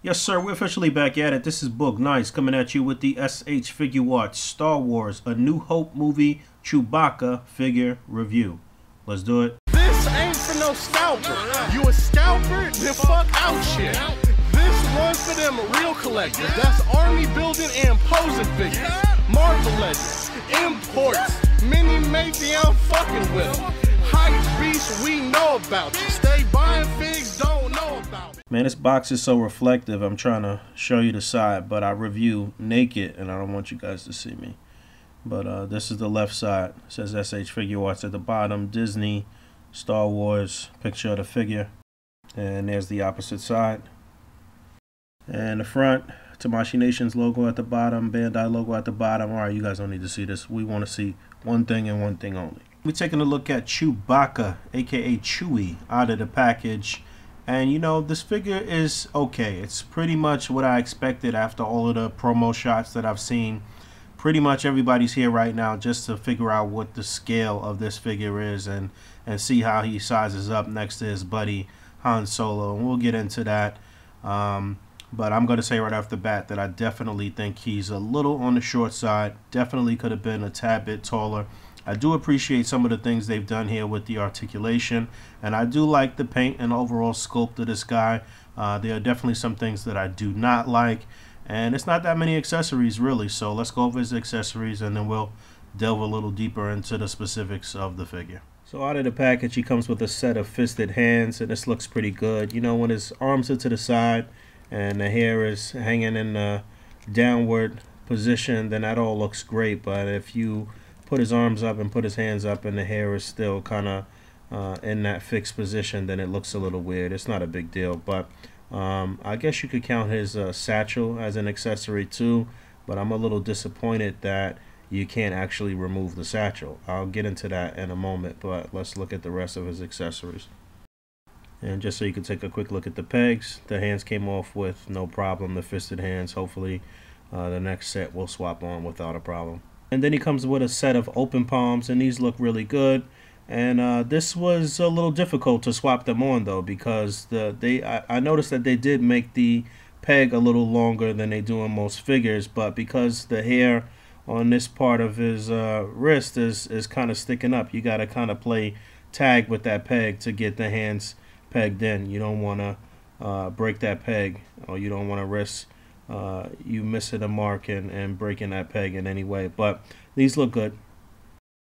Yes, sir, we're officially back at it. This is Boog Nice coming at you with the SH Figuarts Star Wars A New Hope movie Chewbacca figure review. Let's do it. This ain't for no scalper. You a scalper? Then fuck out shit. This one's for them real collectors. That's army building and posing figures. Marvel Legends, imports, mini matey, I'm fucking with them. Hype beast, we know about you. Stay buying figs, don't know about it. Man, this box is so reflective. I'm trying to show you the side, but I review naked and I don't want you guys to see me. But this is the left side. It says SH Figuarts at the bottom. Disney, Star Wars, picture of the figure. And there's the opposite side. And the front, Tamashii Nation's logo at the bottom, Bandai logo at the bottom. All right, you guys don't need to see this. We want to see one thing and one thing only. We're taking a look at Chewbacca, aka Chewie, out of the package. And you know, this figure is okay. It's pretty much what I expected after all of the promo shots that I've seen. Pretty much everybody's here right now just to figure out what the scale of this figure is and see how he sizes up next to his buddy Han Solo. And we'll get into that. But I'm going to say right off the bat that I definitely think he's a little on the short side. Definitely could have been a tad bit taller. I do appreciate some of the things they've done here with the articulation, and I do like the paint and overall sculpt of this guy. There are definitely some things that I do not like, and it's not that many accessories really, so let's go over his accessories and then we'll delve a little deeper into the specifics of the figure. So out of the package, he comes with a set of fisted hands, and this looks pretty good. You know, when his arms are to the side and the hair is hanging in a downward position, then that all looks great. But if you put his arms up and put his hands up and the hair is still kind of in that fixed position, then it looks a little weird. It's not a big deal, but I guess you could count his satchel as an accessory too, but I'm a little disappointed that you can't actually remove the satchel. I'll get into that in a moment, but let's look at the rest of his accessories. And just so you can take a quick look at the pegs, the hands came off with no problem, the fisted hands. Hopefully the next set will swap on without a problem. And then he comes with a set of open palms, and these look really good. And this was a little difficult to swap them on though, because I noticed that they did make the peg a little longer than they do on most figures, but because the hair on this part of his wrist is kind of sticking up, you got to kind of play tag with that peg to get the hands pegged in. You don't want to break that peg, or you don't want to risk you missing a mark and breaking that peg in any way. But these look good.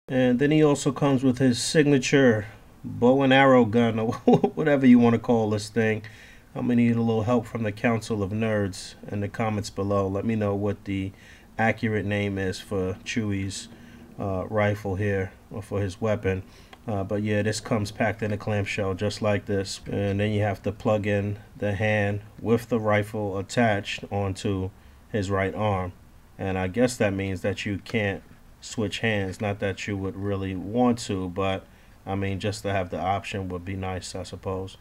And then he also comes with his signature bow and arrow gun, or whatever you want to call this thing. I'm gonna need a little help from the Council of Nerds in the comments below. Let me know what the accurate name is for Chewie's rifle here, or for his weapon. But yeah, this comes packed in a clamshell just like this, and then you have to plug in the hand with the rifle attached onto his right arm. And I guess that means that you can't switch hands. Not that you would really want to, but I mean, just to have the option would be nice, I suppose.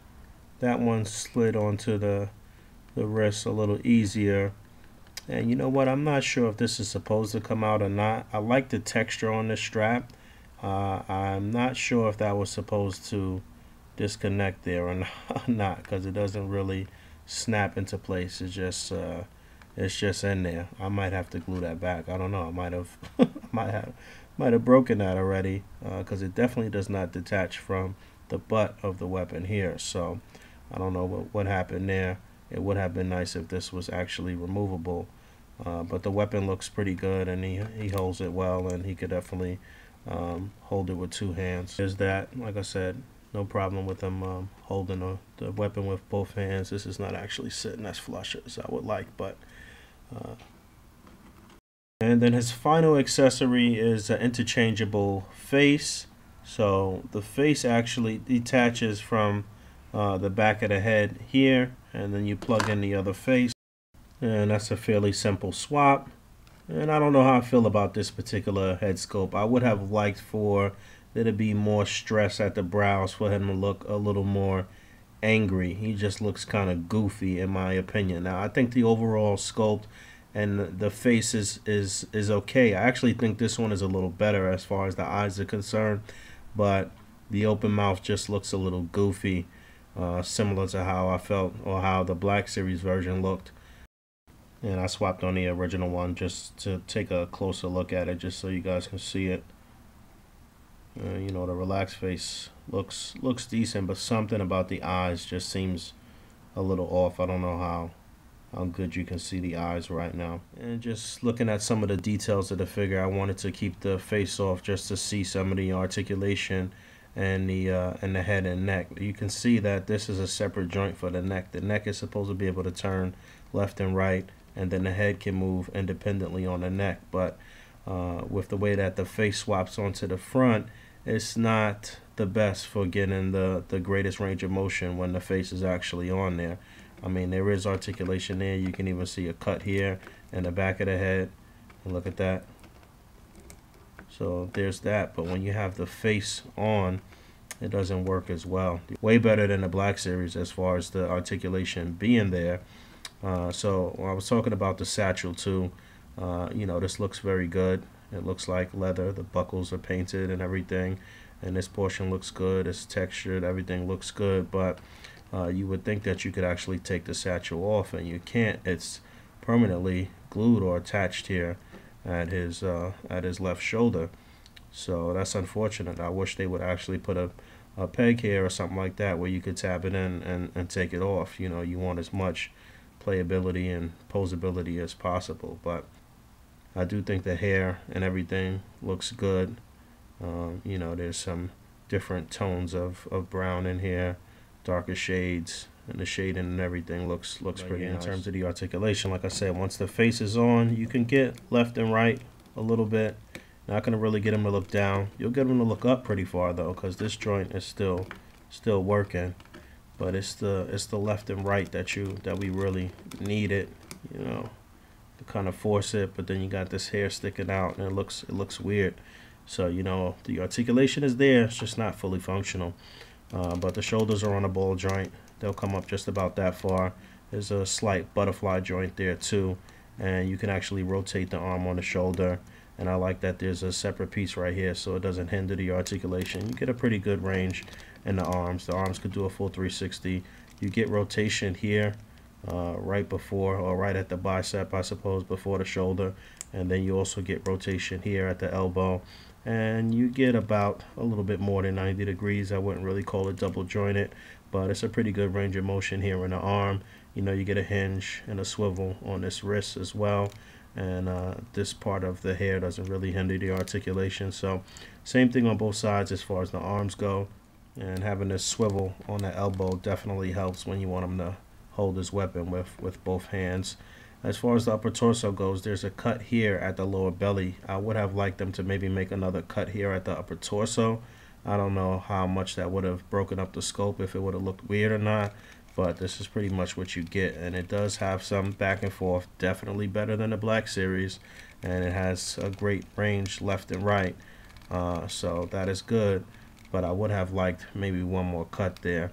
That one slid onto the wrist a little easier. And you know what, I'm not sure if this is supposed to come out or not. I like the texture on this strap. I'm not sure if that was supposed to disconnect there or not, because it doesn't really snap into place. It's just in there. I might have to glue that back. I don't know. I might have might have broken that already, because it definitely does not detach from the butt of the weapon here. So I don't know what happened there. It would have been nice if this was actually removable, but the weapon looks pretty good, and he holds it well, and he could definitely hold it with two hands. There's that. Like I said, no problem with him holding the weapon with both hands. This is not actually sitting as flush as I would like, but and then his final accessory is an interchangeable face. So the face actually detaches from the back of the head here, and then you plug in the other face, and that's a fairly simple swap. And I don't know how I feel about this particular head sculpt. I would have liked for there to be more stress at the brows, for him to look a little more angry. He just looks kind of goofy in my opinion. Now I think the overall sculpt and the face is okay. I actually think this one is a little better as far as the eyes are concerned, but the open mouth just looks a little goofy. similar to how I felt or how the Black Series version looked. And I swapped on the original one just to take a closer look at it, just so you guys can see it. You know, the relaxed face looks decent, but something about the eyes just seems a little off. I don't know how good you can see the eyes right now. And just looking at some of the details of the figure, I wanted to keep the face off just to see some of the articulation and the head and neck. You can see that this is a separate joint for the neck. The neck is supposed to be able to turn left and right, and then the head can move independently on the neck. But with the way that the face swaps onto the front, it's not the best for getting the greatest range of motion when the face is actually on there. I mean, there is articulation there. You can even see a cut here in the back of the head. And look at that. So there's that. But when you have the face on, it doesn't work as well. Way better than the Black Series as far as the articulation being there. So when I was talking about the satchel too, you know, this looks very good. It looks like leather. The buckles are painted and everything. And this portion looks good. It's textured. Everything looks good. But you would think that you could actually take the satchel off, and you can't. It's permanently glued or attached here at his left shoulder. So that's unfortunate. I wish they would actually put a peg here or something like that where you could tap it in and take it off. You know, you want as much playability and posability as possible. But I do think the hair and everything looks good. You know, there's some different tones of brown in here, darker shades, and the shading and everything looks pretty nice. In terms of the articulation, like I said, once the face is on, you can get left and right a little bit. Not gonna really get him to look down. You'll get him to look up pretty far though, because this joint is still working. But it's the left and right that we really need it, you know, to kind of force it. But then you got this hair sticking out, and it looks weird. So, you know, the articulation is there, it's just not fully functional. But the shoulders are on a ball joint. They'll come up just about that far. There's a slight butterfly joint there too, and you can actually rotate the arm on the shoulder. And I like that there's a separate piece right here, so it doesn't hinder the articulation. You get a pretty good range in the arms. The arms could do a full 360. You get rotation here, right before or right at the bicep, I suppose, before the shoulder. And then you also get rotation here at the elbow. And you get about a little bit more than 90 degrees. I wouldn't really call it double jointed, but it's a pretty good range of motion here in the arm. You know, you get a hinge and a swivel on this wrist as well. And this part of the hair doesn't really hinder the articulation. So same thing on both sides as far as the arms go. And having this swivel on the elbow definitely helps when you want him to hold his weapon with both hands. As far as the upper torso goes, there's a cut here at the lower belly. I would have liked them to maybe make another cut here at the upper torso. I don't know how much that would have broken up the scope, if it would have looked weird or not. But this is pretty much what you get, and it does have some back and forth, definitely better than the Black Series, and it has a great range left and right, so that is good. But I would have liked maybe one more cut there.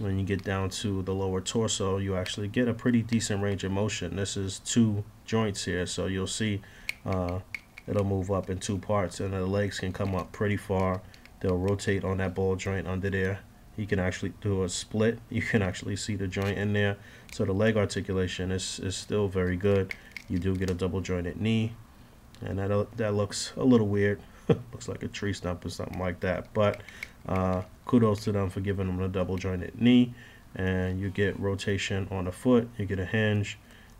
When you get down to the lower torso, you actually get a pretty decent range of motion. This is 2 joints here, so you'll see it'll move up in 2 parts, and the legs can come up pretty far. They'll rotate on that ball joint under there. You can actually do a split. You can actually see the joint in there. So the leg articulation is still very good. You do get a double jointed knee, and that looks a little weird. Looks like a tree stump or something like that. But kudos to them for giving them a double jointed knee. And you get rotation on the foot. You get a hinge.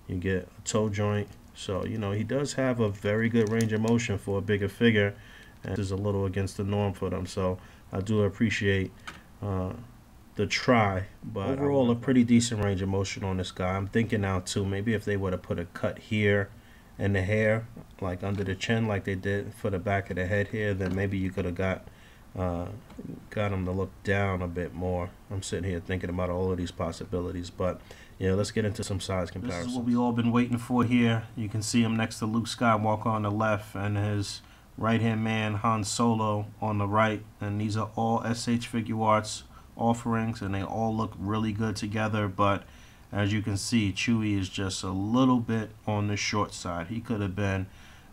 You get a toe joint. So, you know, he does have a very good range of motion for a bigger figure. And this is a little against the norm for them. So I do appreciate the try, but overall a pretty decent range of motion on this guy. I'm thinking now too, maybe if they would have put a cut here in the hair, like under the chin, like they did for the back of the head here, then maybe you could have got him to look down a bit more. I'm sitting here thinking about all of these possibilities, but yeah, let's get into some size comparisons. This is what we all been waiting for here. You can see him next to Luke Skywalker on the left, and his right-hand man Han Solo on the right, and these are all SH Figuarts offerings, and they all look really good together. But as you can see, Chewie is just a little bit on the short side. He could have been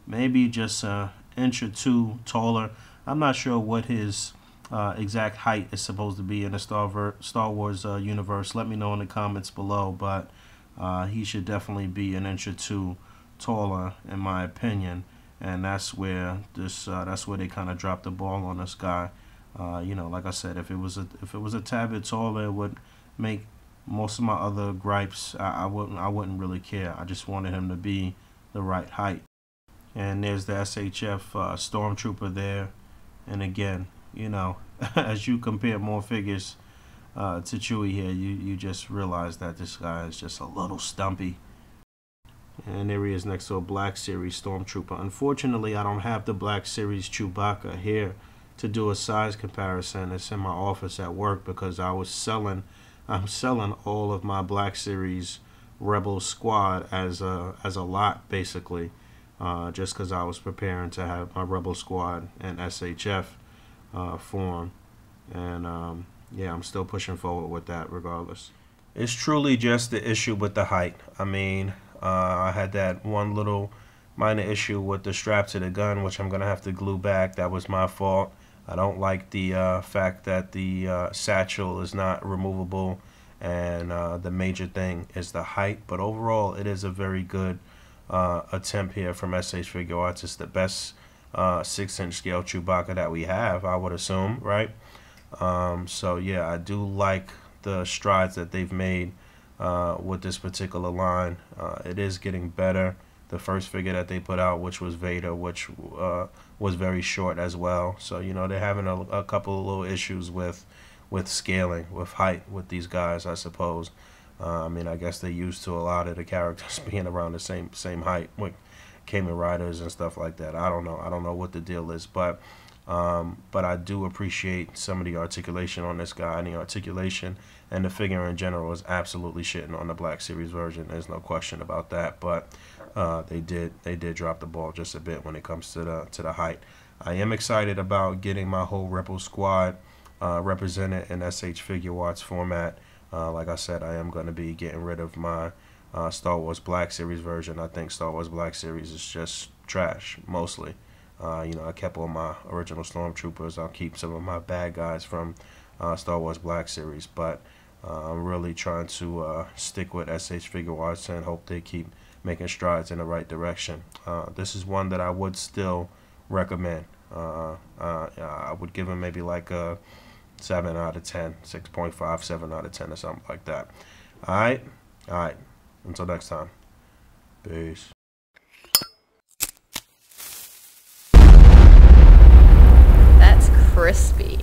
maybe just an inch or 2 taller. I'm not sure what his exact height is supposed to be in the Star Wars universe, let me know in the comments below. But he should definitely be an inch or two taller, in my opinion. And that's where they kind of dropped the ball on this guy. You know, like I said, if it was a tad bit taller, it would make most of my other gripes. I wouldn't really care. I just wanted him to be the right height. And there's the SHF Stormtrooper there. And again, you know, as you compare more figures to Chewie here, you just realize that this guy is just a little stumpy. And there he is next to a Black Series Stormtrooper. Unfortunately, I don't have the Black Series Chewbacca here to do a size comparison. It's in my office at work because I'm selling all of my Black Series Rebel Squad as a lot, basically, just because I was preparing to have my Rebel Squad in SHF form. And yeah, I'm still pushing forward with that regardless. It's truly just the issue with the height. I mean, I had that one little minor issue with the strap to the gun, which I'm going to have to glue back. That was my fault. I don't like the fact that the satchel is not removable, and the major thing is the height. But overall, it is a very good attempt here from SH Figuarts. It's the best 6-inch scale Chewbacca that we have, I would assume, right? So yeah, I do like the strides that they've made with this particular line. It is getting better. The first figure that they put out, which was Vader, which was very short as well. So, you know, they're having a couple of little issues with scaling, with height with these guys, I suppose. I mean, I guess they're used to a lot of the characters being around the same height with Kamen Riders and stuff like that. I don't know what the deal is, but I do appreciate some of the articulation on this guy, and the articulation and the figure in general is absolutely shitting on the Black Series version. There's no question about that. But they did drop the ball just a bit when it comes to the height. I am excited about getting my whole Rebel Squad represented in SH Figuarts format. Like I said, I am going to be getting rid of my Star Wars Black Series version. I think Star Wars Black Series is just trash, mostly. You know, I kept all my original Stormtroopers. I'll keep some of my bad guys from Star Wars Black Series, but I'm really trying to stick with SH Figuarts and hope they keep making strides in the right direction. This is one that I would still recommend. I would give him maybe like a 7 out of 10, 6.5, 7 out of 10 or something like that. All right. Until next time. Peace. That's crispy.